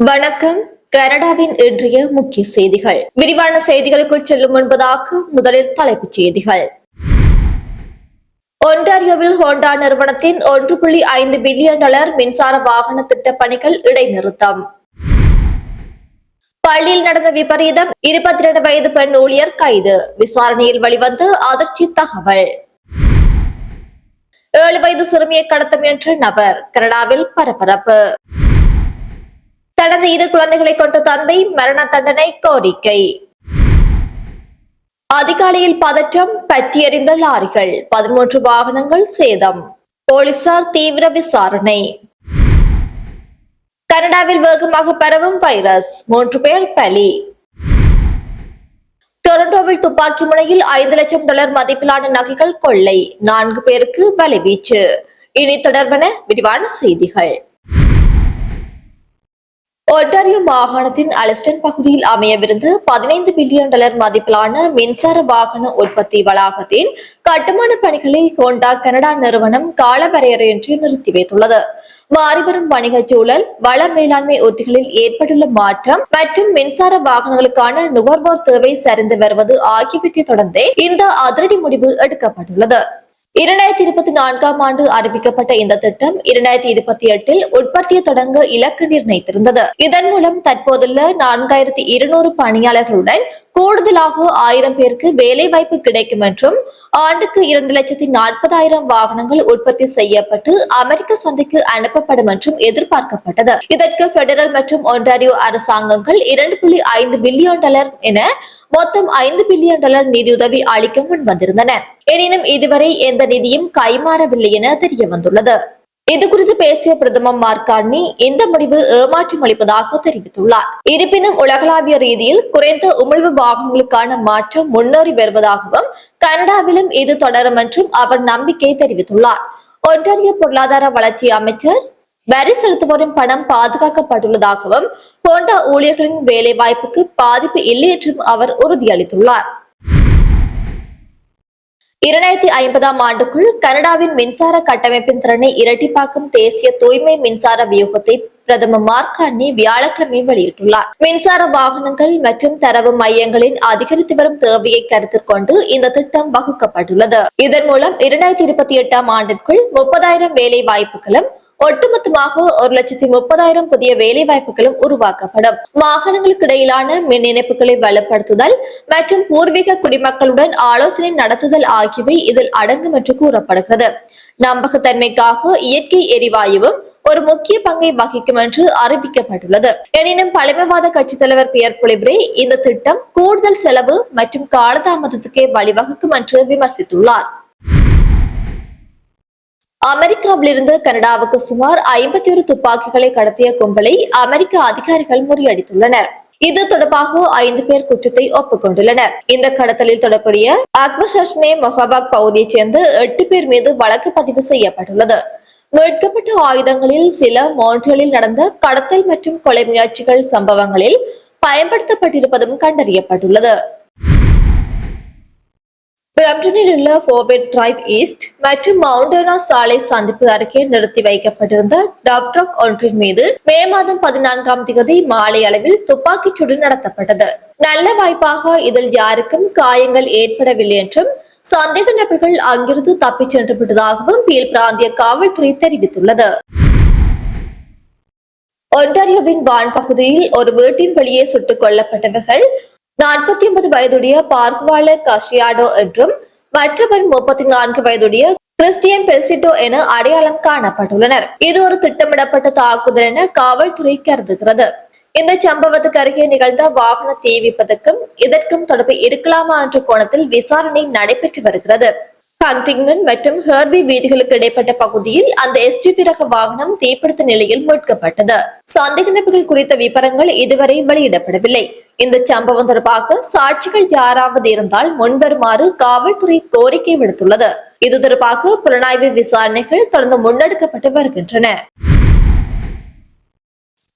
வணக்கம். கனடாவின் இன்றைய முக்கிய செய்திகள். விரிவான செய்திகளுக்குள் செல்லும் முன்பதாக முதலில் தலைப்புச் செய்திகள். ஒன்டாரியோவில் ஹோண்டா நிறுவனத்தின் $1.5 பில்லியன் மின்சார வாகன திட்ட பணிகள் இடைநிறுத்தம். பள்ளியில் நடந்த விபரீதம், 22 வயது பெண் ஊழியர் கைது. விசாரணையில் வெளிவந்து அதிர்ச்சி தகவல். 7 வயது சிறுமியை கடத்த முயன்ற நபர், கனடாவில் பரபரப்பு. தனது 2 குழந்தைகளை கொண்ட தந்தை மரண தண்டனை கோரிக்கை. அதிகாலையில் பதற்றம், பற்றி எறிந்த லாரிகள், 13 வாகனங்கள் சேதம். போலீசார் தீவிர விசாரணை. கனடாவில் வேகமாக பரவும் வைரஸ், 3 பேர் பலி. டொரண்டோவில் துப்பாக்கி முனையில் $5 லட்சம் மதிப்பிலான நகைகள் கொள்ளை, 4 பேருக்கு வலைவீச்சு. இனி தொடர்பான விரிவான செய்திகள். ஒன்டாரியோ மாகாணத்தின் அலிஸ்டன் பகுதியில் அமையவிருந்த $15 பில்லியன் மதிப்பிலான மின்சார வாகன உற்பத்தி வளாகத்தின் கட்டுமான பணிகளை ஹோண்டா கனடா நிறுவனம் காலவரையறையின்றி நிறுத்தி வைத்துள்ளது. மாறிவரும் வணிக சூழல், வள மேலாண்மை உத்திகளில் ஏற்பட்டுள்ள மாற்றம் மற்றும் மின்சார வாகனங்களுக்கான நுகர்வோர் தேவை சரிந்து வருவது ஆகியவற்றை தொடர்ந்தே இந்த அதிரடி முடிவு எடுக்கப்பட்டுள்ளது. 2024ஆம் ஆண்டு அறிவிக்கப்பட்ட இந்த திட்டம் 2028 உற்பத்தியை தொடங்க இலக்கு நிர்ணயித்திருந்தது. இதன் மூலம் தற்போதுள்ள 4200 பணியாளர்களுடன் கூடுதலாக 1000 பேருக்கு வேலை வாய்ப்பு கிடைக்கும் என்றும், ஆண்டுக்கு 2,40,000 வாகனங்கள் உற்பத்தி செய்யப்பட்டு அமெரிக்க சந்தைக்கு அனுப்பப்படும் என்றும் எதிர்பார்க்கப்பட்டது. இதற்கு பெடரல் மற்றும் ஒன்டாரியோ அரசாங்கங்கள் $2.5 பில்லியன் என மொத்தம் $5 பில்லியன் நிதியுதவி அளிக்க முன்வந்திருந்தன. எனினும் இதுவரை எந்த நிதியும் கைமாறவில்லை என தெரிய வந்துள்ளது. இதுகுறித்து பேசிய பிரதமர் மார்கார்னி இந்த முடிவு ஏமாற்றம் அளிப்பதாக தெரிவித்துள்ளார். இருப்பினும் உலகளாவிய ரீதியில் குறைந்த உமிழ்வு வாகனங்களுக்கான மாற்றம் முன்னேறி வருவதாகவும், கனடாவிலும் இது தொடரும் என்றும் அவர் நம்பிக்கை தெரிவித்துள்ளார். ஒன்டாரியோ பொருளாதார வளர்ச்சி அமைச்சர் வரி செலுத்துவோரின் பணம் பாதுகாக்கப்பட்டுள்ளதாகவும், ஹோண்டா ஊழியர்களின் வேலை வாய்ப்புக்கு பாதிப்பு இல்லை என்றும் அவர் உறுதியளித்துள்ளார். 2050ஆம் ஆண்டுக்குள் கனடாவின் மின்சார கட்டமைப்பின் திறனை இரட்டிப்பாக்கும் தேசிய தூய்மை மின்சார வியூகத்தை பிரதமர் மார்கார்னி வியாழக்கிழமை வெளியிட்டுள்ளார். மின்சார வாகனங்கள் மற்றும் தரவு மையங்களின் அதிகரித்து வரும் தேவையை கருத்தில் கொண்டு இந்த திட்டம் வகுக்கப்பட்டுள்ளது. இதன் மூலம் 2028ஆம் ஆண்டிற்குள் 30,000 வேலை வாய்ப்புகளும், ஒட்டுமொத்தமாக 1,30,000 புதிய வேலை வாய்ப்புகளும் உருவாக்கப்படும். மாகாணங்களுக்கு இடையிலான மின் இணைப்புகளை வலுப்படுத்துதல் மற்றும் பூர்வீக குடிமக்களுடன் ஆலோசனை நடத்துதல் ஆகியவை இதில் அடங்கும் என்று கூறப்படுகிறது. நம்பகத்தன்மைக்காக இயற்கை எரிவாயுவும் ஒரு முக்கிய பங்கை வகிக்கும் என்று அறிவிக்கப்பட்டுள்ளது. எனினும் பழமைவாத கட்சித் தலைவர் பியர் பொலிவ்ரே இந்த திட்டம் கூடுதல் செலவு மற்றும் காலதாமதத்துக்கே வழிவகுக்கும் என்று விமர்சித்துள்ளார். அமெரிக்காவிலிருந்து கனடாவுக்கு சுமார் 51 துப்பாக்கிகளை கடத்திய கும்பலை அமெரிக்க அதிகாரிகள் முறியடித்துள்ளனர். இது தொடர்பாக 5 பேர் குற்றத்தை ஒப்புக்கொண்டுள்ளனர். இந்த கடத்தலில் தொடர்புடைய அக்மஷனே மொஹபாக் பகுதியைச் சேர்ந்த 8 பேர் மீது வழக்கு பதிவு செய்யப்பட்டுள்ளது. மீட்கப்பட்ட ஆயுதங்களில் சில மோன்ட்ரியலில் நடந்த கடத்தல் மற்றும் கொலை முயற்சிகள் சம்பவங்களில் பயன்படுத்தப்பட்டிருப்பதும் கண்டறியப்பட்டுள்ளது. பிரம்டனில் உள்ள ஃபோர்வேட் டிரைவ் ஈஸ்ட் மற்றும் மவுண்டனா சாலை சந்திப்பு அருகே நிறுத்தி வைக்கப்பட்டிருந்த டப் ட்ரக் ஒன்றின் மீது மே மாதம் 14ஆம் தேதி மாலை அளவில் துப்பாக்கிச் சூடு நடத்தப்பட்டது. நல்ல வாய்ப்பாக இதில் யாருக்கும் காயங்கள் ஏற்படவில்லை என்றும், சந்தேக நபர்கள் அங்கிருந்து தப்பிச் சென்று விட்டதாகவும் பீல் பிராந்திய காவல்துறை தெரிவித்துள்ளது. ஒன்டாரியோவின் வான் பகுதியில் ஒரு வீட்டின் வெளியே சுட்டுக் கொல்லப்பட்டவர்கள் 49 வயதுடைய பார்க்வாலர் காசியாடோ என்றும், மற்றவர் 34 வயதுடைய கிறிஸ்டியன் பெல்சிட்டோ என அடையாளம் காணப்பட்டுள்ளனர். இது ஒரு திட்டமிடப்பட்ட தாக்குதல் என காவல்துறை கருதுகிறது. இந்த சம்பவத்துக்கு அருகே நிகழ்ந்த வாகன தீ விபத்துக்கும் இதற்கும் தொடர்பு இருக்கலாமா என்ற கோணத்தில் விசாரணை நடைபெற்று வருகிறது. ஹண்டிங்டன் மற்றும் ஹெர்பி வீதிகளுக்கு இடைப்பட்ட பகுதியில் அந்த எஸ்டிபி ரக வாகனம் தீப்பிடித்த நிலையில் மீட்கப்பட்டது. சந்தேக நபர்கள் குறித்த விவரங்கள் இதுவரை வெளியிடப்படவில்லை. இந்த சம்பவம் தொடர்பாக சாட்சிகள் யாராவது இருந்தால் முன்வருமாறு காவல்துறை கோரிக்கை விடுத்துள்ளது. இது தொடர்பாக புலனாய்வு விசாரணைகள் தொடர்ந்து முன்னெடுக்கப்பட்டு வருகின்றன.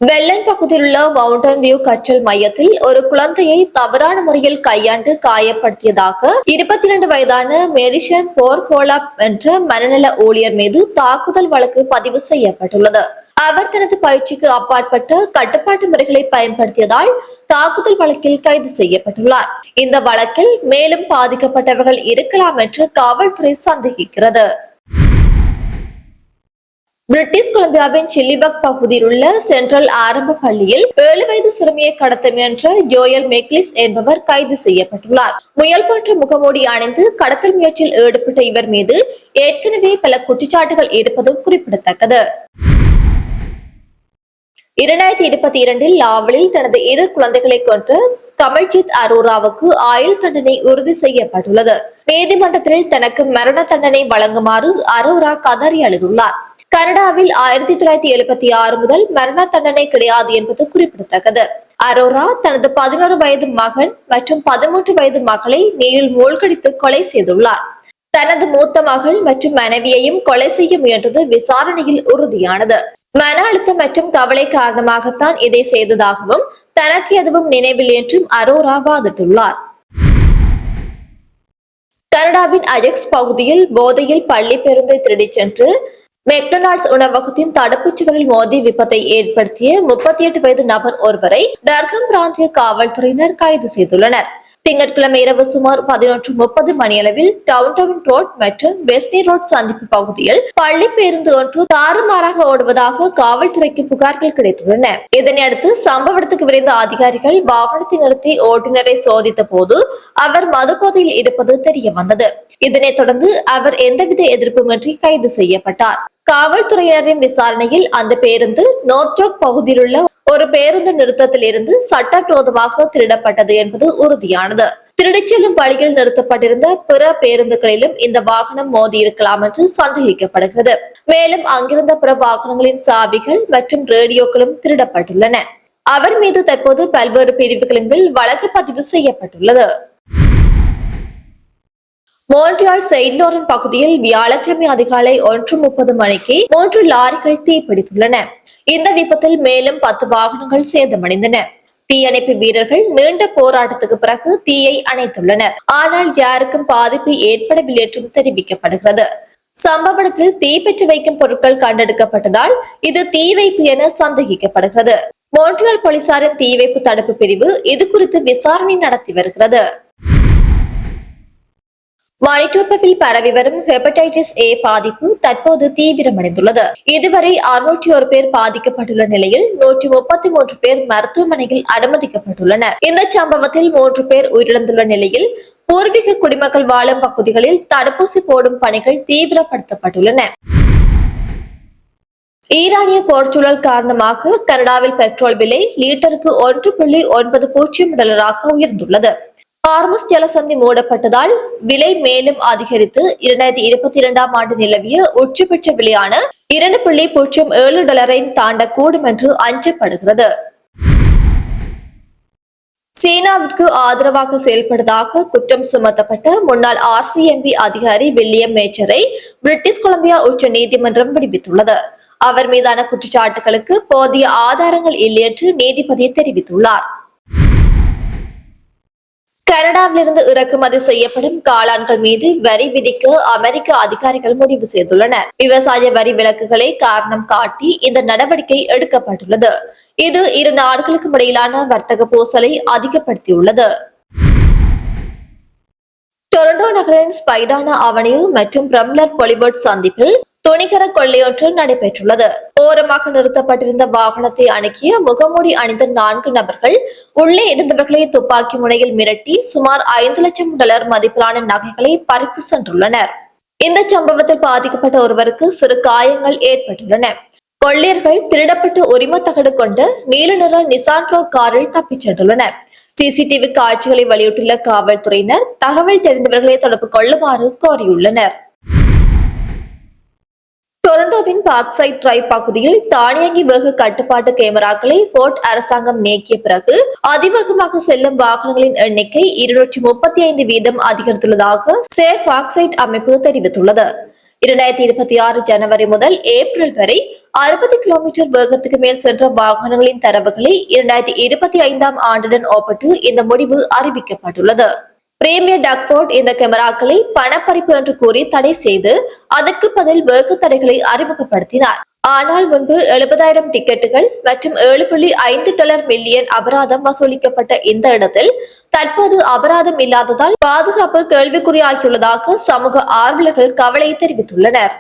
வெள்ளன் பகுதியில் உள்ள மவுண்டன் வியூ கற்றல் மையத்தில் ஒரு குழந்தையை தவறான முறையில் கையாண்டு காயப்படுத்தியதாக 22 வயதான மேரிஷன் போர்கோலா என்ற மனநல ஊழியர் மீது தாக்குதல் வழக்கு பதிவு செய்யப்பட்டுள்ளது. அவர் தனது பயிற்சிக்கு அப்பாற்பட்ட கட்டுப்பாட்டு முறைகளை பயன்படுத்தியதால் தாக்குதல் வழக்கில் கைது செய்யப்பட்டுள்ளார். இந்த வழக்கில் மேலும் பாதிக்கப்பட்டவர்கள் இருக்கலாம் என்று காவல்துறை சந்தேகிக்கிறது. பிரிட்டிஷ் கொலம்பியாவின் சில்லிபக் பகுதியில் உள்ள சென்ட்ரல் ஆரம்ப பள்ளியில் 7 வயது சிறுமியை கடத்த முயன்ற ஜோயல் மெக்லிஸ் என்பவர் கைது செய்யப்பட்டுள்ளார். முயல் போன்ற முகமூடி அணிந்து கடத்தல் முயற்சியில் ஈடுபட்ட இவர் மீது ஏற்கனவே பல குற்றச்சாட்டுகள் இருப்பது குறிப்பிடத்தக்கது. 2022 லாவலில் தனது 2 குழந்தைகளை கொன்ற கமல்ஜித் அரோராவுக்கு ஆயுள் தண்டனை உறுதி செய்யப்பட்டுள்ளது. நீதிமன்றத்தில் தனக்கு மரண தண்டனை வழங்குமாறு அரோரா கதறி அழுதுள்ளார். கனடாவில் 1976 முதல் மரண தண்டனை கிடையாது என்பது குறிப்பிடத்தக்கது. அரோரா தனது 11 வயது மகன் மற்றும் 13 வயது மகளை நீரில் மூழ்கடித்து கொலை செய்துள்ளார். தனது மூத்த மகள் மற்றும் மனைவியையும் கொலை செய்ய முயன்றது விசாரணையில் உறுதியானது. மன அழுத்தம் மற்றும் கவலை காரணமாகத்தான் இதை செய்ததாகவும் தனக்கு எதுவும் நினைவில் என்றும் அரோரா வாதிட்டுள்ளார். கனடாவின் அஜெக்ஸ் பகுதியில் போதையில் பள்ளி பேருந்தை திருடிச் சென்று மெக்டொனால்ட்ஸ் உணவகத்தின் தடுப்புச்சுவரில் மோதி விபத்தை ஏற்படுத்திய 38 வயது நபர் ஒருவரை டர்ஹம் பிராந்திய காவல்துறையினர் கைது செய்துள்ளனர். திங்கட்கிழமை இரவு சுமார் 11:30 மணியளவில் டவுன் ரோட் மற்றும் வெஸ்னி ரோட் சந்திப்பு பகுதியில் பள்ளி பேருந்து ஒன்று தாறுமாறாக ஓடுவதாக காவல்துறைக்கு புகார்கள் கிடைத்துள்ளன. இதனையடுத்து சம்பவ இடத்துக்கு விரைந்த அதிகாரிகள் வாகனத்தை நிறுத்தி ஓட்டுநரை சோதித்த போது அவர் மதுபோதையில் இருப்பது தெரிய வந்தது. இதனைத் தொடர்ந்து அவர் எந்தவித எதிர்ப்புமின்றி கைது செய்யப்பட்டார். காவல்துறையினரின் விசாரணையில் அந்த பேருந்து நோர்த்ஜோக் பகுதியில் உள்ள ஒரு பேருந்து நிறுத்தத்தில் இருந்து சட்டவிரோதமாக திருடப்பட்டது என்பது உறுதியானது. திருடிச் செல்லும் வழியில் நிறுத்தப்பட்டிருந்த பிற பேருந்துகளிலும் இந்த வாகனம் மோதி இருக்கலாம் என்று சந்தேகிக்கப்படுகிறது. மேலும் அங்கிருந்த பிற வாகனங்களின் சாவிகள் மற்றும் ரேடியோக்களும் திருடப்பட்டுள்ளன. அவர் மீது தற்போது பல்வேறு பிரிவுகளின் கீழ் வழக்கு பதிவு செய்யப்பட்டுள்ளது. மோன்ட்ரியால் செயின்ட் லோரன் பகுதியில் வியாழக்கிழமை அதிகாலை 1:30 மணிக்கு 3 லாரிகள் தீப்பிடித்துள்ளன. இந்த விபத்தில் மேலும் 10 வாகனங்கள் சேதமடைந்தன. தீயணைப்பு வீரர்கள் நீண்ட போராட்டத்துக்கு பிறகு தீயை அணைத்துள்ளனர். ஆனால் யாருக்கும் பாதிப்பு ஏற்படவில்லை என்றும் தெரிவிக்கப்படுகிறது. சம்பவ இடத்தில் தீப்பற்றி வைக்கும் பொருட்கள் கண்டெடுக்கப்பட்டதால் இது தீ வைப்பு என சந்தேகிக்கப்படுகிறது. மோன்ட்ரியால் போலீசாரின் தீ வைப்பு தடுப்பு பிரிவு இது குறித்து விசாரணை நடத்தி வருகிறது. மணிட்டோபாவில் பரவி வரும் ஹெப்படைட்டிஸ் ஏ பாதிப்பு தற்போது தீவிரமடைந்துள்ளது. இதுவரை 601 பேர் பாதிக்கப்பட்டுள்ள நிலையில் 133 பேர் மருத்துவமனையில் அனுமதிக்கப்பட்டுள்ளனர். இந்த சம்பவத்தில் 3 பேர் உயிரிழந்துள்ள நிலையில் பூர்வீக குடிமக்கள் வாழும் பகுதிகளில் தடுப்பூசி போடும் பணிகள் தீவிரப்படுத்தப்பட்டுள்ளன. ஈரானிய போர்ச்சூழல் காரணமாக கனடாவில் பெட்ரோல் விலை லீட்டருக்கு $1.90 உயர்ந்துள்ளது. ஹார்முஸ் ஜலசந்தி மூடப்பட்டதால் விலை மேலும் அதிகரித்து 2022 ஆண்டு நிலவிய உச்சபட்ச விலையான $2.07 தாண்டக்கூடும் என்று அஞ்சப்படுகிறது. சீனாவிற்கு ஆதரவாக செயல்படுவதாக குற்றம் சுமத்தப்பட்ட முன்னாள் RCMP அதிகாரி வில்லியம் மேச்சரை பிரிட்டிஷ் கொலம்பியா உச்ச நீதிமன்றம் விடுவித்துள்ளது. அவர் மீதான குற்றச்சாட்டுகளுக்கு போதிய ஆதாரங்கள் இல்லை என்று நீதிபதி தெரிவித்துள்ளார். கனடாவிலிருந்து இறக்குமதி செய்யப்படும் காளான்கள் மீது வரி விதிக்க அமெரிக்க அதிகாரிகள் முடிவு செய்துள்ளனர். விவசாய வரி விலக்குகளை காரணம் காட்டி இந்த நடவடிக்கை எடுக்கப்பட்டுள்ளது. இது இரு நாடுகளுக்கும் இடையிலான வர்த்தக பூசலை அதிகப்படுத்தியுள்ளது. டொரண்டோ நகரின் ஸ்பைடானா அவென்யூ மற்றும் பிரம்லர் பொலிவர்ட் சந்திப்பில் துணிகர கொள்ளையொன்று நடைபெற்றுள்ளது. ஓரமாக நிறுத்தப்பட்டிருந்த வாகனத்தை அணுகிய முகமூடி அணிந்த 4 நபர்கள் உள்ளே இருந்தவர்களை துப்பாக்கி முனையில் மிரட்டி சுமார் $5 லட்சம் மதிப்பிலான நகைகளை பறித்து சென்றுள்ளனர். இந்த சம்பவத்தில் பாதிக்கப்பட்ட ஒருவருக்கு சிறு காயங்கள் ஏற்பட்டுள்ளன. கொள்ளையர்கள் திருடப்பட்ட உரிம தகடு கொண்ட நீல நிற நிசான்ட்ரோ காரில் தப்பிச் சென்றுள்ளனர். சிசிடிவி காட்சிகளை வெளியிட்டுள்ள காவல்துறையினர் தகவல் தெரிந்தவர்களை தொடர்பு கொள்ளுமாறு கோரியுள்ளனர். டொரண்டோவின் பார்க்சைட் டிரைவ் பகுதியில் தானியங்கி வேக கட்டுப்பாட்டு கேமராக்களை போர்ட் அரசாங்கம் நீக்கிய பிறகு அதிவேகமாக செல்லும் வாகனங்களின் எண்ணிக்கை 235% அதிகரித்துள்ளதாக சேஃப் பார்க்சைட் அமைப்பு தெரிவித்துள்ளது. 2026 ஜனவரி முதல் ஏப்ரல் வரை 60 கிலோமீட்டர் வேகத்துக்கு மேல் சென்ற வாகனங்களின் தரவுகளை 2025 ஆண்டுடன் ஒப்பிட்டு இந்த முடிவு அறிவிக்கப்பட்டுள்ளது. பிரீமியர் டக்ஃபோர்ட் இந்த கேமராக்களை பணப்பறிப்பு என்று கூறி தடை செய்து அதற்கு பதில் வேக தடைகளை அறிமுகப்படுத்தினார். ஆனால் முன்பு 70,000 டிக்கெட்டுகள் மற்றும் $7.5 மில்லியன் அபராதம் வசூலிக்கப்பட்ட இந்த இடத்தில் தற்போது அபராதம் இல்லாததால் பாதுகாப்பு கேள்விக்குறியாகியுள்ளதாக சமூக ஆர்வலர்கள் கவலை தெரிவித்துள்ளனர்.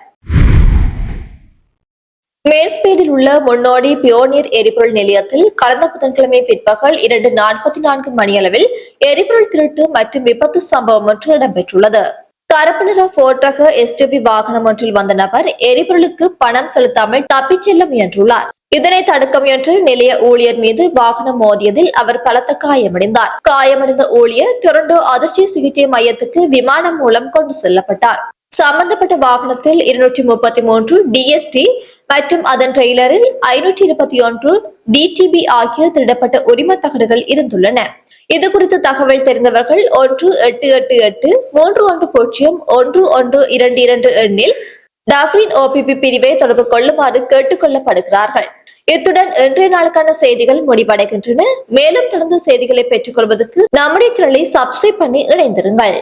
மேல்ஸ்பீடில் உள்ள முன்னோடி பியோனியர் எரிபொருள் நிலையத்தில் கடந்த புதன்கிழமை பிற்பகல் 2:44 மணியளவில் எரிபொருள் திருட்டு மற்றும் விபத்து சம்பவம் ஒன்று இடம்பெற்றுள்ளது. கருப்பு நிற போர்ட் ரக SUV வாகனம் ஒன்றில் வந்த நபர் எரிபொருளுக்கு பணம் செலுத்தாமல் தப்பிச் செல்ல முயன்றுள்ளார். இதனை தடுக்க முயன்ற நிலைய ஊழியர் மீது வாகனம் மோதியதில் அவர் பலத்த காயமடைந்தார். காயமடைந்த ஊழியர் டொரண்டோ அதிர்ச்சி சிகிச்சை மையத்துக்கு விமானம் மூலம் கொண்டு செல்லப்பட்டார். சம்பந்தப்பட்ட வாகனத்தில் 233 DST மற்றும் அதன் ட்ரெய்லரில் 521 DTB ஆகிய திருடப்பட்ட உரிம தகடுகள் இருந்துள்ளன. இதுகுறித்து தகவல் தெரிந்தவர்கள் 1888-310-1122 எண்ணில் டப்ளின் OPP பிரிவை தொடர்பு கொள்ளுமாறு கேட்டுக் கொள்ளப்படுகிறார்கள். இத்துடன் இன்றைய நாளுக்கான செய்திகள் முடிவடைகின்றன. மேலும் தொடர்ந்து செய்திகளை பெற்றுக் கொள்வதற்கு நம்முடைய சேனலை சப்ஸ்கிரைப் பண்ணி இணைந்திருங்கள்.